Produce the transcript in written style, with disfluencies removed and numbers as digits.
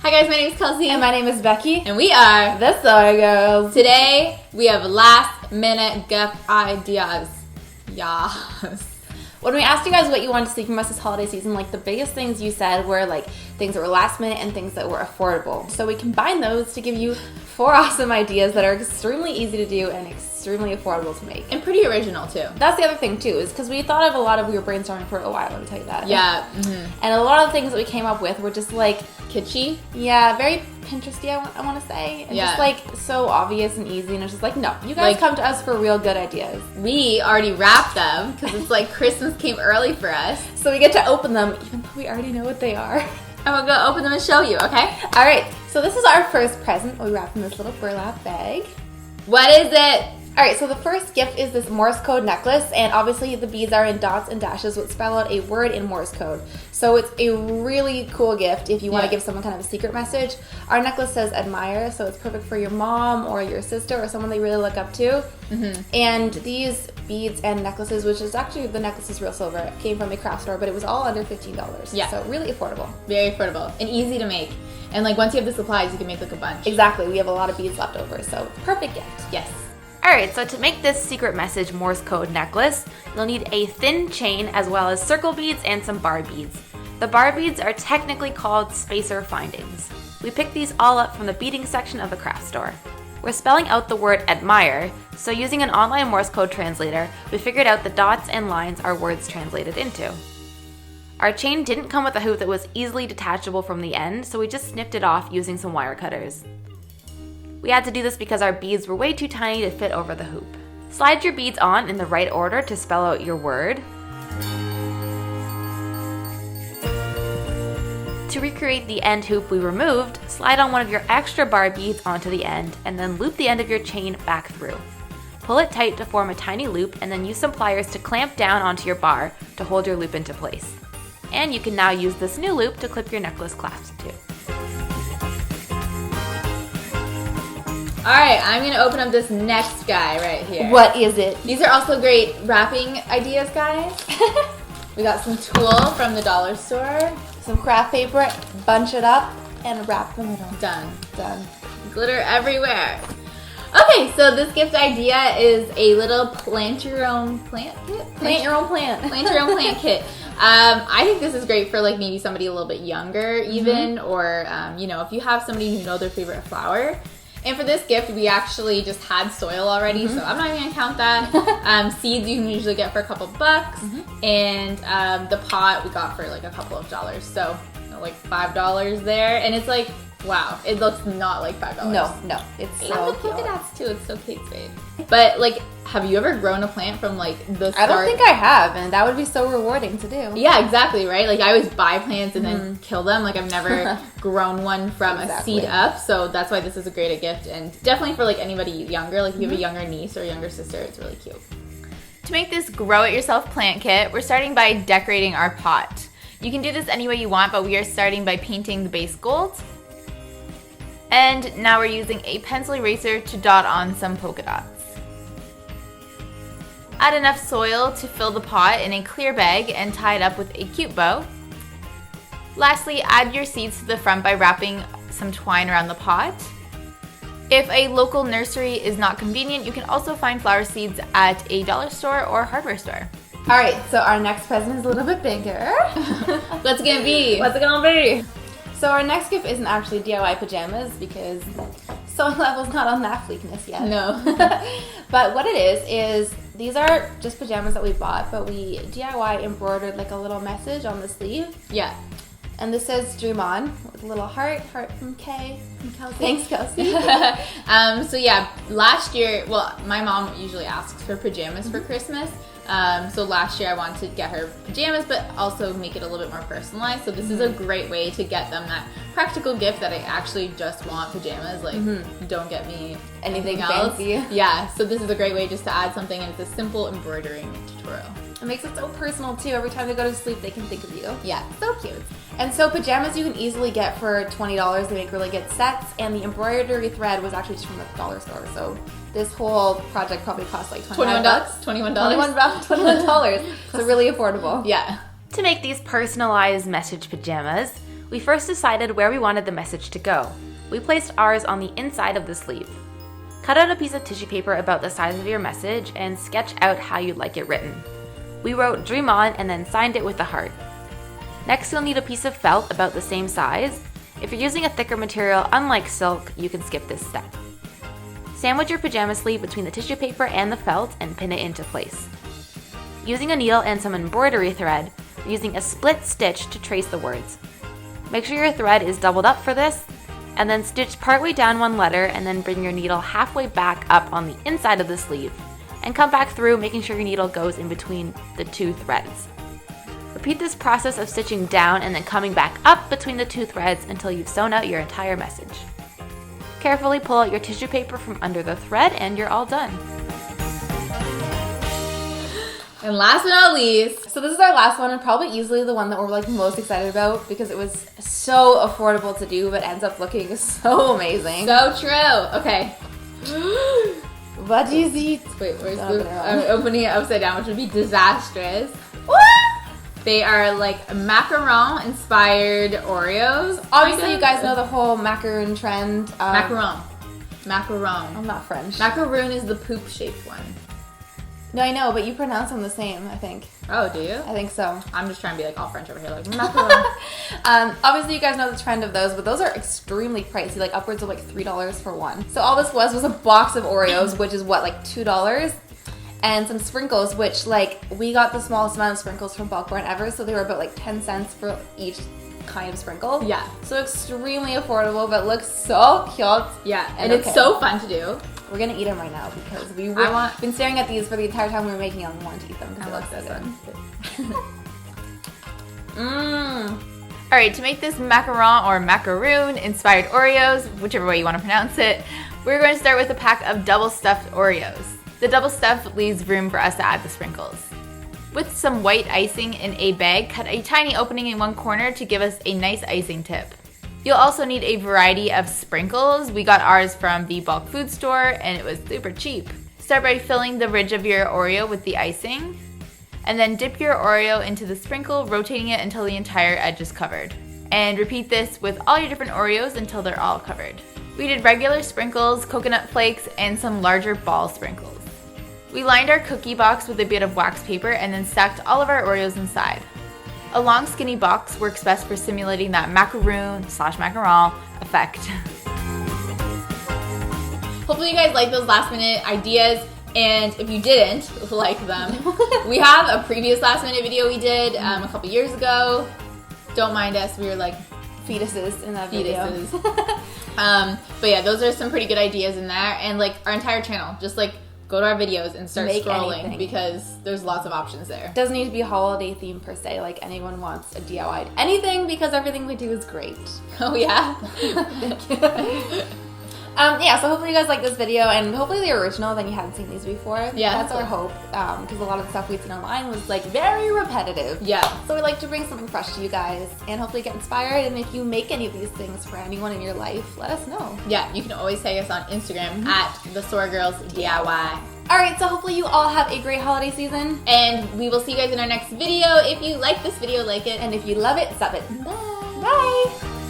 Hi guys, my name is Kelsey. And my name is Becky. And we are TheSorryGirls. Today, we have last minute gift ideas. Yes. When we asked you guys what you wanted to see from us this holiday season, like the biggest things you said were like things that were last minute and things that were affordable. So we combined those to give you 4 awesome ideas that are extremely easy to do and extremely affordable to make. And pretty original too. That's the other thing too, is because we thought of a lot of, we were brainstorming for a while, let me tell you that. Yeah. And a lot of the things that we came up with were just like, kitschy. yeah, very Pinteresty, I want to say. And just like so obvious and easy. And it's just like, no, you guys come to us for real good ideas. We already wrapped them because it's like Christmas came early for us. So we get to open them even though we already know what they are. And we'll go open them and show you, okay? All right, so this is our first present. We wrapped in this little burlap bag. What is it? All right, so the first gift is this Morse code necklace, and obviously the beads are in dots and dashes which spell out a word in Morse code. So it's a really cool gift if you want to give someone kind of a secret message. Our necklace says admire, so it's perfect for your mom or your sister or someone they really look up to. And these beads and necklaces, which is actually, the necklace is real silver, it came from a craft store, but it was all under $15. Yeah. So really affordable. Very affordable and easy to make. And like once you have the supplies, you can make like a bunch. Exactly, we have a lot of beads left over, so perfect gift. Yes. Alright, so to make this secret message Morse code necklace, you'll need a thin chain as well as circle beads and some bar beads. The bar beads are technically called spacer findings. We picked these all up from the beading section of the craft store. We're spelling out the word admire, so using an online Morse code translator, we figured out the dots and lines are words translated into. Our chain didn't come with a hoop that was easily detachable from the end, so we just snipped it off using some wire cutters. We had to do this because our beads were way too tiny to fit over the hoop. Slide your beads on in the right order to spell out your word. To recreate the end hoop we removed, slide on one of your extra bar beads onto the end and then loop the end of your chain back through. Pull it tight to form a tiny loop and then use some pliers to clamp down onto your bar to hold your loop into place. And you can now use this new loop to clip your necklace clasp to. Alright, I'm going to open up this next guy right here. What is it? These are also great wrapping ideas, guys. We got some tulle from the dollar store. Some craft paper, bunch it up, and wrap the middle. Done. Done. Glitter everywhere. Okay, so this gift idea is a little plant your own plant kit? Plant your own plant. Plant your own plant kit. I think this is great for like maybe somebody a little bit younger even, or you know, if you have somebody who knows their favorite flower. And for this gift, we actually just had soil already, so I'm not even gonna count that. Seeds you can usually get for a couple bucks, and the pot we got for like a couple of dollars, so like $5 there. And it's like, wow, it looks not like $5. No, it's so and the polka dots too. It's so Kate Spade. But like, have you ever grown a plant from like the start? I don't think I have, and that would be so rewarding to do. Yeah, exactly, right? Like I always buy plants and then kill them. Like I've never grown one from a seed up, so that's why this is a great gift, and definitely for like anybody younger. Like if you have a younger niece or younger sister, it's really cute. To make this grow-it-yourself plant kit, we're starting by decorating our pot. You can do this any way you want, but we are starting by painting the base gold. And now we're using a pencil eraser to dot on some polka dots. Add enough soil to fill the pot in a clear bag and tie it up with a cute bow. Lastly, add your seeds to the front by wrapping some twine around the pot. If a local nursery is not convenient, you can also find flower seeds at a dollar store or hardware store. All right, so our next present is a little bit bigger. What's it gonna be? What's it gonna be? So our next gift isn't actually DIY pajamas because sewing level's not on that fleekness yet. No. But what it is these are just pajamas that we bought, but we DIY embroidered like a little message on the sleeve. Yeah. And this says dream on with a little heart from Kay, from Kelsey. Thanks, Kelsey. So yeah, last year, well, my mom usually asks for pajamas for Christmas. So last year I wanted to get her pajamas, but also make it a little bit more personalized. So this is a great way to get them that practical gift that I actually just want pajamas. Like, don't get me anything else. Fancy. Yeah, so this is a great way just to add something, and it's a simple embroidering tutorial. It makes it so personal too. Every time they go to sleep, they can think of you. Yeah. So cute. And so pajamas you can easily get for $20. They make really good sets, and the embroidery thread was actually just from the dollar store. So this whole project probably cost like $21. $21. So really affordable. Yeah. To make these personalized message pajamas, We first decided where we wanted the message to go. We placed ours on the inside of the sleeve. Cut out a piece of tissue paper about the size of your message and sketch out how you'd like it written. We wrote "Dream On" and then signed it with a heart. Next, you'll need a piece of felt about the same size. If you're using a thicker material, unlike silk, you can skip this step. Sandwich your pajama sleeve between the tissue paper and the felt and pin it into place. Using a needle and some embroidery thread, we're using a split stitch to trace the words. Make sure your thread is doubled up for this, and then stitch partway down one letter and then bring your needle halfway back up on the inside of the sleeve, and come back through, making sure your needle goes in between the two threads. Repeat this process of stitching down and then coming back up between the two threads until you've sewn out your entire message. Carefully pull out your tissue paper from under the thread and you're all done. And last but not least, so this is our last one and probably easily the one that we're like most excited about because it was so affordable to do but ends up looking so amazing. so true. Okay. What do you see? Wait, where's Don't the... open it wrong. I'm opening it upside down, which would be disastrous. They are like macaron inspired Oreos. Obviously, you guys know the whole macaroon trend. Macaron. Macaron. I'm not French. Macaroon is the poop shaped one. No, I know, but you pronounce them the same, I think. Oh, do you? I think so. I'm just trying to be like all French over here, like macaron. Obviously, you guys know the trend of those, but those are extremely pricey, like upwards of like $3 for one. So all this was a box of Oreos, which is what, like $2? And some sprinkles, which like we got the smallest amount of sprinkles from Bulk Barn ever, so they were about like 10 cents for each kind of sprinkle. Yeah. So extremely affordable, but looks so cute. Yeah, and it's so fun to do. We're gonna eat them right now because we've been staring at these for the entire time we were making them and wanted to eat them because they look so good. All right, to make this macaron or macaroon inspired Oreos, whichever way you want to pronounce it, we're going to start with a pack of double stuffed Oreos. The double stuff leaves room for us to add the sprinkles. With some white icing in a bag, cut a tiny opening in one corner to give us a nice icing tip. You'll also need a variety of sprinkles. We got ours from the bulk food store and it was super cheap. Start by filling the ridge of your Oreo with the icing, and then dip your Oreo into the sprinkle, rotating it until the entire edge is covered. And repeat this with all your different Oreos until they're all covered. We did regular sprinkles, coconut flakes, and some larger ball sprinkles. We lined our cookie box with a bit of wax paper and then stacked all of our Oreos inside. A long skinny box works best for simulating that macaroon/macaron effect. Hopefully you guys like those last minute ideas, and if you didn't like them, we have a previous last minute video we did a couple years ago. Don't mind us, we were like fetuses in that video. But yeah, those are some pretty good ideas in there, and like our entire channel, just like go to our videos and start scrolling because there's lots of options there. Doesn't need to be a holiday theme per se, like anyone wants a DIY anything because everything we do is great. Oh yeah? Yeah, so hopefully you guys like this video and hopefully the original, then you hadn't seen these before. Yeah. That's our hope, because a lot of the stuff we'd seen online was like very repetitive. Yeah. So we like to bring something fresh to you guys and hopefully get inspired, and if you make any of these things for anyone in your life, let us know. Yeah, you can always tag us on Instagram at TheSorryGirls DIY. Alright, so hopefully you all have a great holiday season. And we will see you guys in our next video. If you like this video, like it. And if you love it, sub it. Bye. Bye!